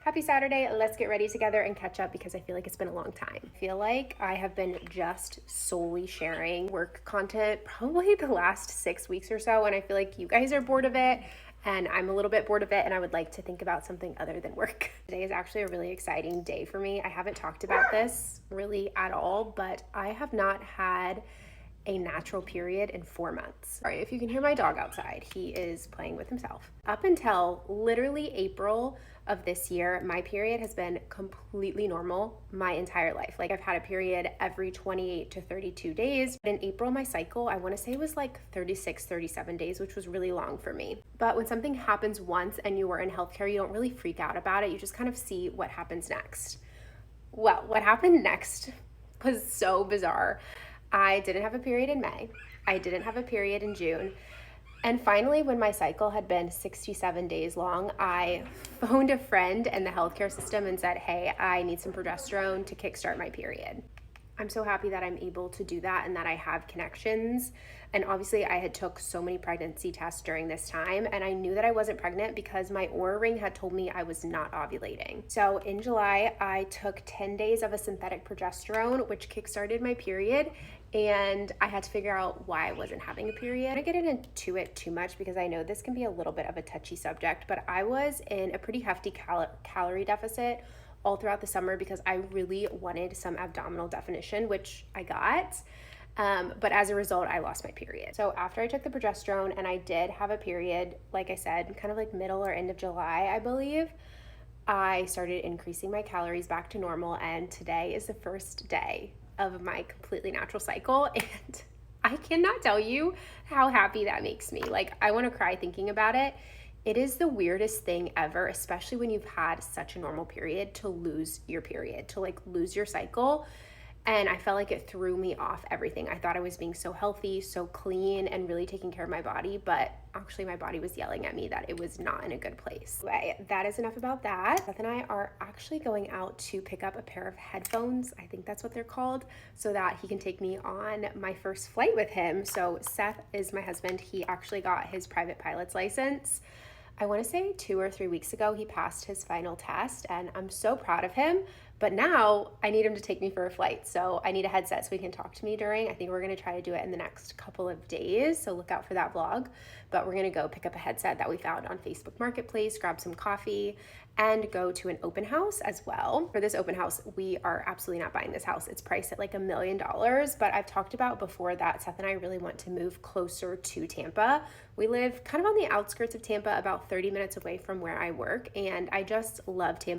Happy Saturday. Let's get ready together and catch up because I feel like it's been a long time. I feel like I have been just solely sharing work content probably the last 6 weeks or so, and I feel like you guys are bored of it and I'm a little bit bored of it, and I would like to think about something other than work. Today is actually a really exciting day for me. I haven't talked about this really at all, but I have not had a natural period in 4 months. Sorry if you can hear my dog outside. He is playing with himself. Up until literally April of this year, my period has been completely normal my entire life. Like, I've had a period every 28 to 32 days. But in April, my cycle, I want to say, was like 36, 37 days, which was really long for me. But when something happens once and you are in healthcare, you don't really freak out about it. You just kind of see what happens next. Well, what happened next was so bizarre. I didn't have a period in May. I didn't have a period in June. And finally, when my cycle had been 67 days long, I phoned a friend in the healthcare system and said, hey, I need some progesterone to kickstart my period. I'm so happy that I'm able to do that and that I have connections. And obviously I had took so many pregnancy tests during this time, and I knew that I wasn't pregnant because my Oura ring had told me I was not ovulating. So in July, I took 10 days of a synthetic progesterone, which kickstarted my period, and I had to figure out why I wasn't having a period. I don't get into it too much because I know this can be a little bit of a touchy subject, but I was in a pretty hefty calorie deficit all throughout the summer because I really wanted some abdominal definition, which I got. But as a result, I lost my period. So after I took the progesterone and I did have a period, like I said, kind of like middle or end of July, I believe, I started increasing my calories back to normal. And today is the first day of my completely natural cycle. And I cannot tell you how happy that makes me. Like, I want to cry thinking about it. It is the weirdest thing ever, especially when you've had such a normal period, to lose your period, to like lose your cycle. And I felt like it threw me off everything. I thought I was being so healthy, so clean, and really taking care of my body, but actually my body was yelling at me that it was not in a good place. Anyway, that is enough about that. Seth and I are actually going out to pick up a pair of headphones, I think that's what they're called, so that he can take me on my first flight with him. So Seth is my husband. He actually got his private pilot's license. I want to say 2 or 3 weeks ago, he passed his final test, and I'm so proud of him. But now I need him to take me for a flight. So I need a headset so he can talk to me during. I think we're going to try to do it in the next couple of days. So look out for that vlog. But we're going to go pick up a headset that we found on Facebook Marketplace, grab some coffee, and go to an open house as well. For this open house, we are absolutely not buying this house. It's priced at like $1 million. But I've talked about before that Seth and I really want to move closer to Tampa. We live kind of on the outskirts of Tampa, about 30 minutes away from where I work. And I just love Tampa.